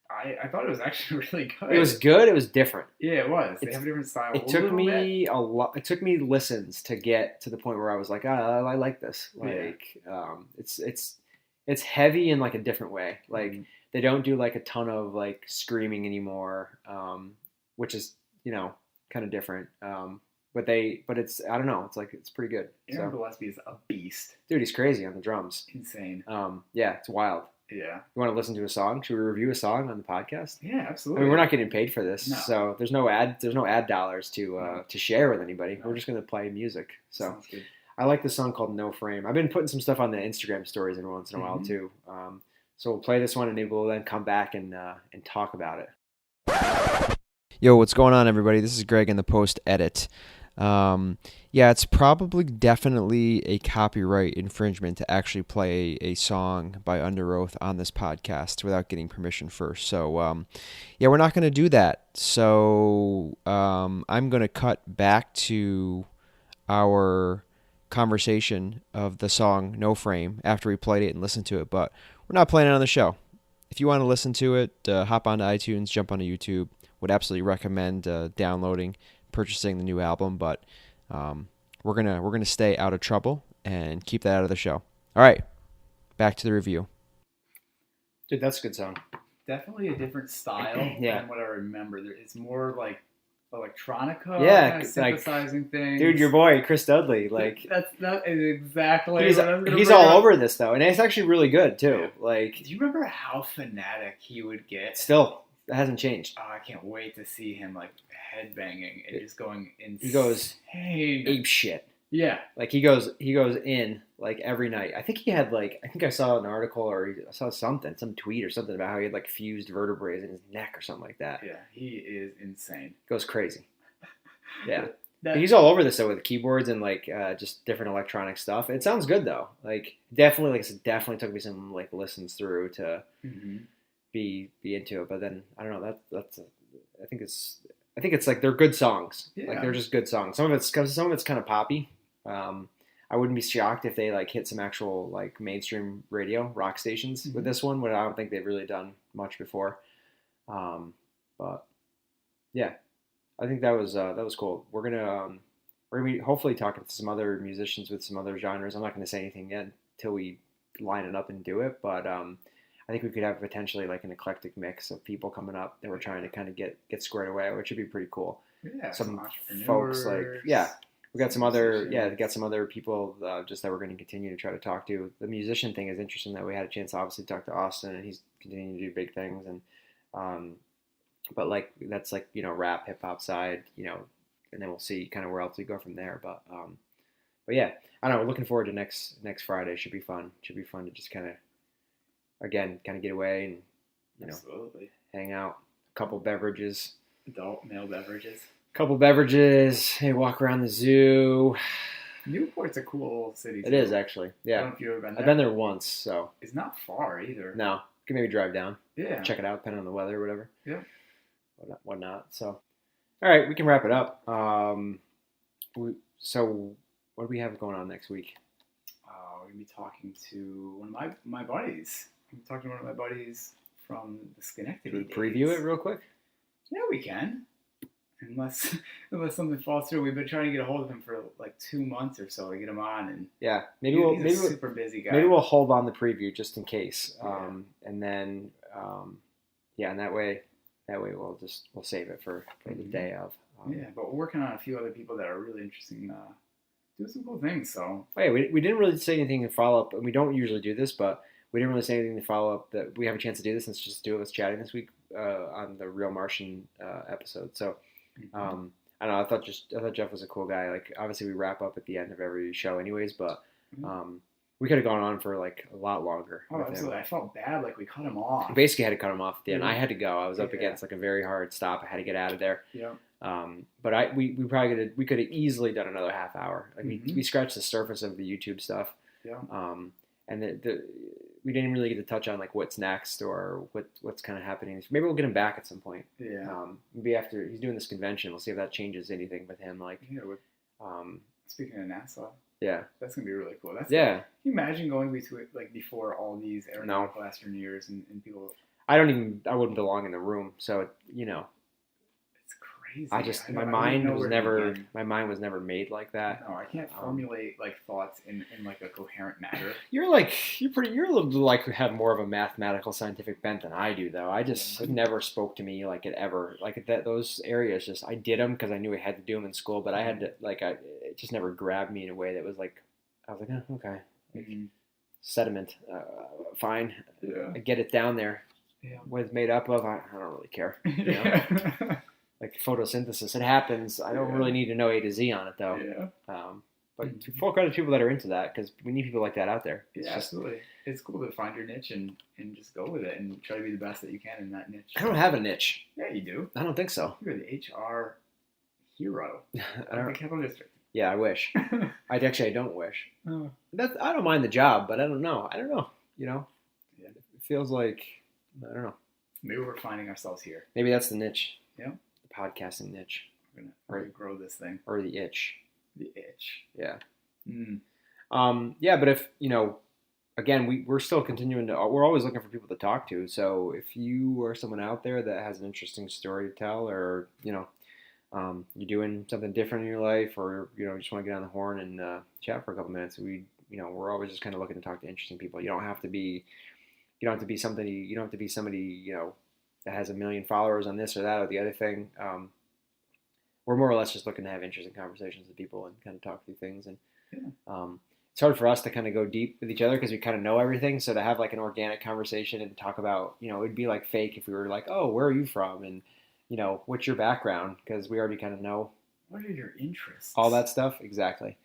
I thought it was actually really good. It was good. It was different. Yeah, it was. They have a different style. It took me a lot. It took me listens to get to the point where I was like, I like this. Like, it's heavy in like a different way. Like they don't do like a ton of like screaming anymore, which is kind of different. But it's, I don't know. It's like, it's pretty good. Aaron Gillespie is a beast. Dude, he's crazy on the drums. Insane. Yeah, it's wild. Yeah. You want to listen to a song? Should we review a song on the podcast? Yeah, absolutely. I mean, we're not getting paid for this, so there's no ad dollars to share with anybody. No. We're just gonna play music. So sounds good. I like the song called No Frame. I've been putting some stuff on the Instagram stories every once in a while too. So we'll play this one, and maybe we'll then come back and talk about it. Yo, what's going on, everybody? This is Greg in the post edit. Yeah, it's probably definitely a copyright infringement to actually play a song by Under Oath on this podcast without getting permission first. So, yeah, we're not going to do that. So, I'm going to cut back to our conversation of the song No Frame after we played it and listened to it, but we're not playing it on the show. If you want to listen to it, hop onto iTunes, jump onto YouTube. Would absolutely recommend downloading, purchasing the new album, but we're gonna stay out of trouble and keep that out of the show. All right, back to the review. Dude, that's a good song. Definitely a different style than what I remember. It's more like electronica, kind of synthesizing things. Dude, your boy Chris Dudley, that is exactly. He's all over this though, and it's actually really good too. Like, do you remember how fanatic he would get? Still, it hasn't changed. Oh, I can't wait to see him like headbanging and just going insane. He goes ape shit. Yeah, like he goes in like every night. I think he had I think I saw an article or I saw some tweet or something about how he had like fused vertebrae in his neck or something like that. Yeah, he is insane. Goes crazy. Yeah, he's all over this though with keyboards and just different electronic stuff. It sounds good though. Like definitely, like I said, definitely took me some listens through to be into it. But then I don't know. I think it's like they're good songs. Yeah. Like they're just good songs. Some of it's kind of poppy. I wouldn't be shocked if they hit some actual mainstream radio rock stations with this one, but I don't think they've really done much before. But yeah, I think that was cool. We're gonna be hopefully talking to some other musicians with some other genres. I'm not gonna say anything yet until we line it up and do it, but I think we could have potentially an eclectic mix of people coming up that we're trying to kind of get squared away, which would be pretty cool. Yeah, some folks we got some other people just that we're going to continue to try to talk to. The musician thing is interesting that we had a chance to obviously talk to Austin, and he's continuing to do big things, and but that's rap, hip hop side, and then we'll see kind of where else we go from there. But yeah, I don't know. We're looking forward to next Friday. Should be fun. Should be fun to just kind of get away and absolutely hang out. A couple beverages, adult male beverages. Couple beverages. Hey, walk around the zoo. Newport's a cool city. It is actually. Yeah. I don't know if you've ever been there. I've been there once, so it's not far either. No, you can maybe drive down. Yeah. Check it out, depending on the weather or whatever. Yeah. Whatnot. So, all right, we can wrap it up. So, what do we have going on next week? We're gonna be talking to one of my buddies. I'm talking to one of my buddies from the Schenectady. Should we preview it real quick? Yeah, we can. Unless something falls through. We've been trying to get a hold of him for 2 months or so to get him on, and yeah, he's a super busy guy. Maybe we'll hold on the preview just in case, and then and that way we'll save it for the day of. Yeah, but we're working on a few other people that are really interesting, doing some cool things. So we didn't really say anything to follow up, and we don't usually do this, but we didn't really say anything to follow up that we have a chance to do this. Let's just do it. Let's chatting this week on the Real Martian episode. So. I don't know. I thought Jeff was a cool guy. Obviously we wrap up at the end of every show anyways, but We could have gone on for like a lot longer. Oh, with him. absolutely. I felt bad. Like we cut him off. Basically had to cut him off at the end. Yeah. I had to go. I was up Yeah. against like a very hard stop. I had to get out of there. Yeah. But we probably could have easily done another half hour. Like Mhm. we scratched the surface of the YouTube stuff. Yeah. And we didn't really get to touch on like what's next or what's kind of happening. Maybe we'll get him back at some point. Yeah. Maybe after he's doing this convention, we'll see if that changes anything with him. Like, Yeah. Speaking of NASA, yeah, that's gonna be really cool. That's yeah. Can you imagine going between like before all these No. aeronautical astroneers and people? I wouldn't belong in the room. So you know, It's crazy. my don't mind know was where to never begin. my mind was never made like that. No, I can't formulate like thoughts in like a coherent manner. You're a little like have more of a mathematical scientific bent than I do though. It never spoke to me like it ever like that. Those areas just I did them because I knew I had to do them in school, but I had to it just never grabbed me in a way that was like I was like okay, Mhm. sediment, fine, Yeah. I get it down there. Yeah. What it's made up of, I don't really care. You know? Yeah. Like photosynthesis, it happens. I don't Yeah. really need to know A to Z on it though. Yeah. But full credit to people that are into that because we need people like that out there. It's Yeah, just, absolutely. It's cool to find your niche and just go with it and try to be the best that you can in that niche. I don't have a niche. Yeah, you do. I don't think so. You're the HR hero I of don't. the Capital District. Yeah, I wish. I don't wish. Oh, I don't mind the job, but I don't know. You know, Yeah. it feels like I don't know. maybe we're finding ourselves here. Maybe that's the niche. Yeah. The podcasting niche We're gonna grow this thing. or the itch. The itch. Yeah. Mm. Yeah, but if again, we're still continuing to. We're always looking for people to talk to. So if you are someone out there that has an interesting story to tell, or you're doing something different in your life, or you just want to get on the horn and chat for a couple minutes, we're always just kind of looking to talk to interesting people. You don't have to be somebody that has 1 million followers on this or that or the other thing. We're more or less just looking to have interesting conversations with people and kind of talk through things. And it's hard for us to kind of go deep with each other because we kind of know everything. So to have like an organic conversation and talk about, it'd be like fake if we were like, oh, where are you from? And, what's your background? Because we already kind of know. What are your interests? All that stuff. Exactly.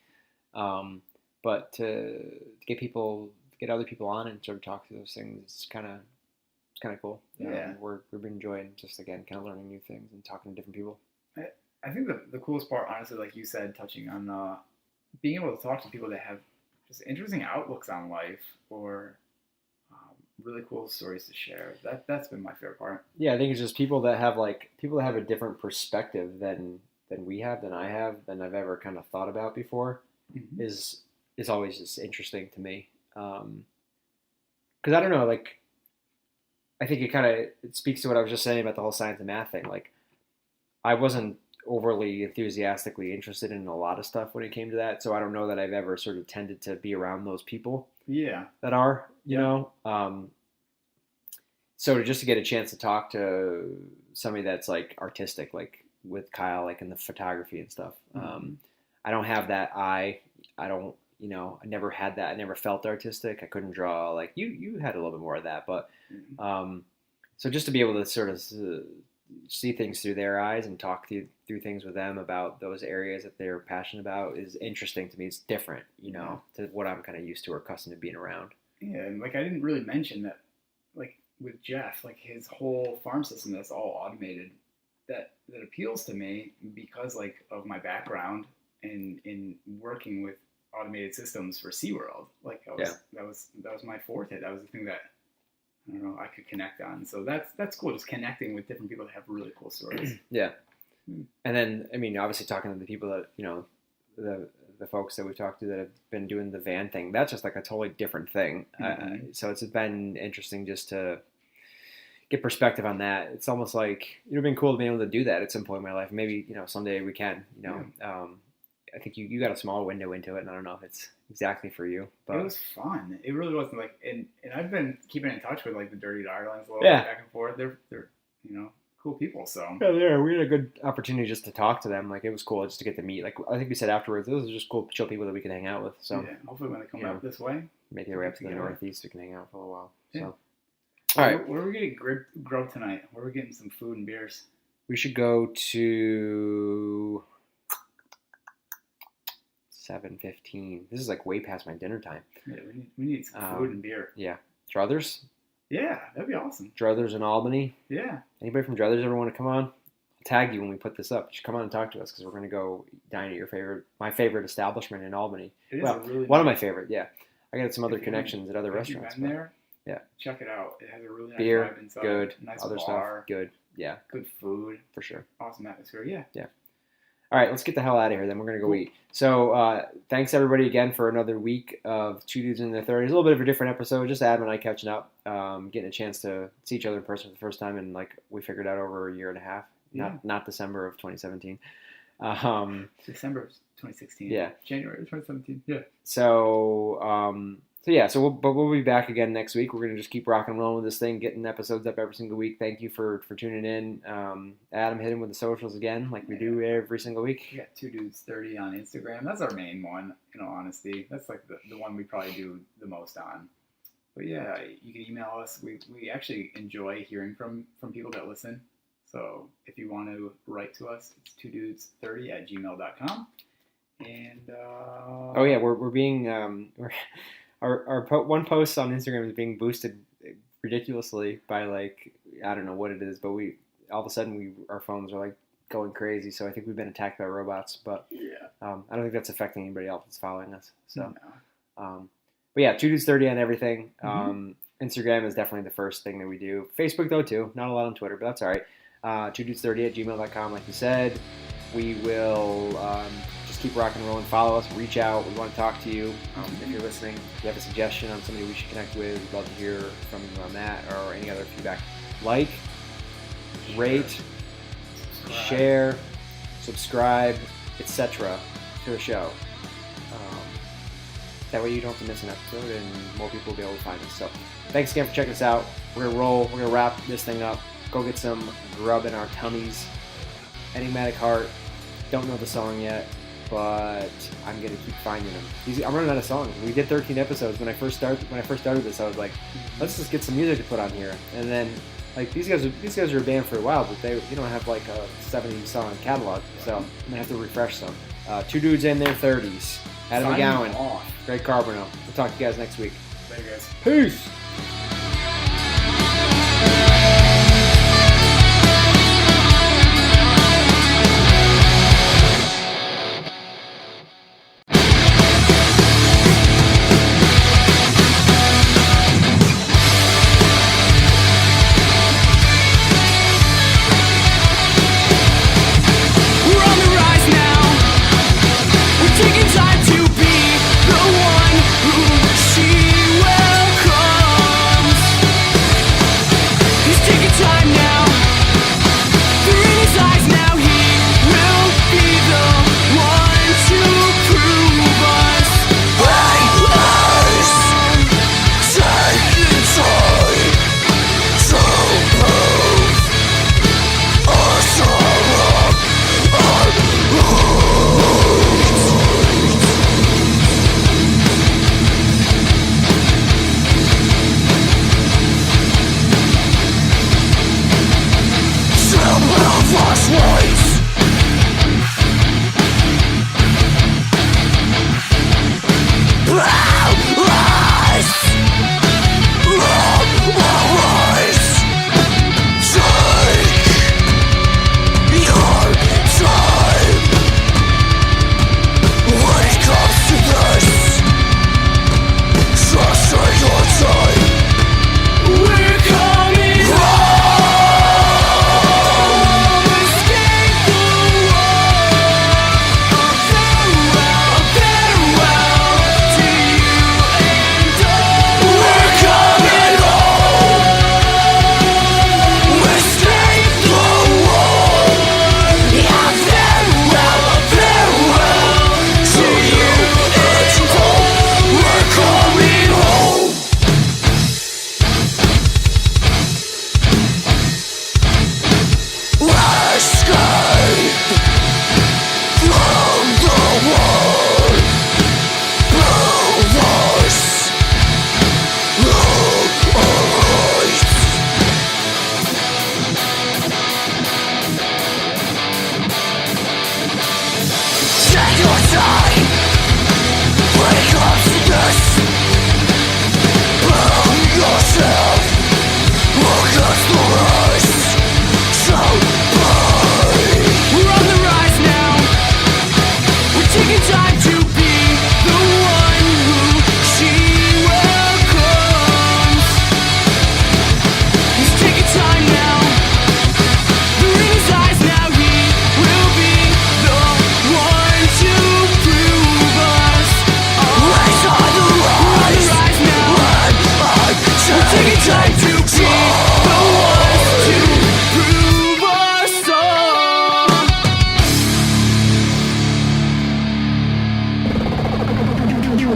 But to get other people on and sort of talk through those things, it's kind of cool. Yeah. We've been enjoying just, again, kind of learning new things and talking to different people. I think the coolest part, honestly, like you said, touching on being able to talk to people that have just interesting outlooks on life or really cool stories to share. That's been my favorite part. Yeah, I think it's just people that have a different perspective than we have, than I have, than I've ever kind of thought about before. Mm-hmm. is always just interesting to me. Because I don't know, like I think it speaks to what I was just saying about the whole science and math thing. Like I wasn't overly enthusiastically interested in a lot of stuff when it came to that, so I don't know that I've ever sort of tended to be around those people. Yeah. That are, so to get a chance to talk to somebody that's like artistic, like with Kyle, like in the photography and stuff. Mm-hmm. I don't have that eye. I don't, I never had that. I never felt artistic. I couldn't draw like you had a little bit more of that, but so just to be able to sort of see things through their eyes and talk through things with them about those areas that they're passionate about is interesting to me. It's different, to what I'm kind of used to or accustomed to being around. Yeah, and like I didn't really mention that, like with Jeff, like his whole farm system that's all automated, that appeals to me because like of my background in working with automated systems for SeaWorld. Like that was my forte. That was the thing that I don't know I could connect on. So that's cool. Just connecting with different people that have really cool stories. Yeah. And then obviously talking to the people that the folks that we've talked to that have been doing the van thing. That's just like a totally different thing. Mm-hmm. So it's been interesting just to get perspective on that. It's almost like it would have been cool to be able to do that at some point in my life. Maybe someday we can. I think you got a small window into it, and I don't know if it's exactly for you. But it was fun. It really wasn't like, and I've been keeping in touch with like the Dirty Darlings a little Yeah. bit back and forth. They're cool people. So yeah, we had a good opportunity just to talk to them. Like it was cool just to get to meet. Like I think we said afterwards, those are just cool, chill people that we can hang out with. So yeah, hopefully when they come up this way, make their way up to the northeast, we can hang out for a little while. Yeah. So all right, where are we getting grub tonight? Where are we getting some food and beers? we should go to 7:15. This is like way past my dinner time. Yeah, we need some food and beer. Yeah. Druthers? Yeah, that'd be awesome. Druthers in Albany. Yeah. Anybody from Druthers ever want to come on? I'll tag you when we put this up. You should come on and talk to us because we're going to go dine at my favorite establishment in Albany. It is one of my favorite, yeah. I got some other connections at other restaurants. If you've been there, yeah. Check it out. It has a really nice beer, vibe inside. good. Nice other bar, stuff, good. Yeah. Good food. For sure. Awesome atmosphere, yeah. Yeah. All right, let's get the hell out of here then. We're going to go eat. So thanks everybody again for another week of Two Dudes in Their 30s. A little bit of a different episode. Just Adam and I catching up, getting a chance to see each other in person for the first time in like we figured out over a year and a half. Yeah. Not December of 2017. December of 2016. Yeah. January of 2017. Yeah. So we'll be back again next week. We're gonna just keep rocking and rolling with this thing, getting episodes up every single week. Thank you for tuning in. Adam, hit him with the socials again, like we do every single week. We got 2dudes30 on Instagram. That's our main one, in all honesty. That's like the one we probably do the most on. But yeah, you can email us. We actually enjoy hearing from people that listen. So if you want to write to us, it's 2dudes30@gmail.com. And we're being one post on Instagram is being boosted ridiculously by like I don't know what it is, but we all of a sudden our phones are like going crazy. So I think we've been attacked by robots, but yeah, I don't think that's affecting anybody else that's following us. So, no. But yeah, 2dudes30 on everything. Mm-hmm. Instagram is definitely the first thing that we do. Facebook though too, not a lot on Twitter, but that's all right. 2dudes30@gmail.com, like you said. We will just keep rocking and rolling. Follow us, reach out. We want to talk to you. If you're listening, if you have a suggestion on somebody we should connect with, we'd love to hear from you on that or any other feedback. Like, rate, share, subscribe, etc. to the show. That way you don't have to miss an episode and more people will be able to find us. So thanks again for checking us out. We're going to roll. We're going to wrap this thing up. Go get some grub in our tummies. Enigmatic Heart. Don't know the song yet, but I'm gonna keep finding them. I'm running out of songs. We did 13 episodes. When I first started this, I was like, let's just get some music to put on here. And then like these guys are a band for a while, but they don't have like a 70-song catalog. So I'm gonna have to refresh some. Two dudes in their 30s. Adam McGowan, Graig Carbonell. We'll talk to you guys next week. Later, guys. Peace. Time to be the one who she will call.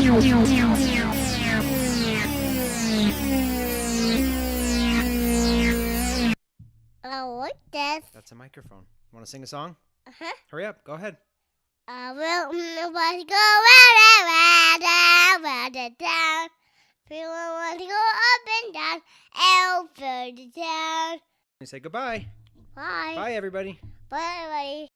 I like this. That's a microphone. Want to sing a song? Uh-huh. Hurry up. Go ahead. I will nobody go round and down. People want to go up and down, over the town. You say goodbye. Bye. Bye, everybody. Bye, everybody.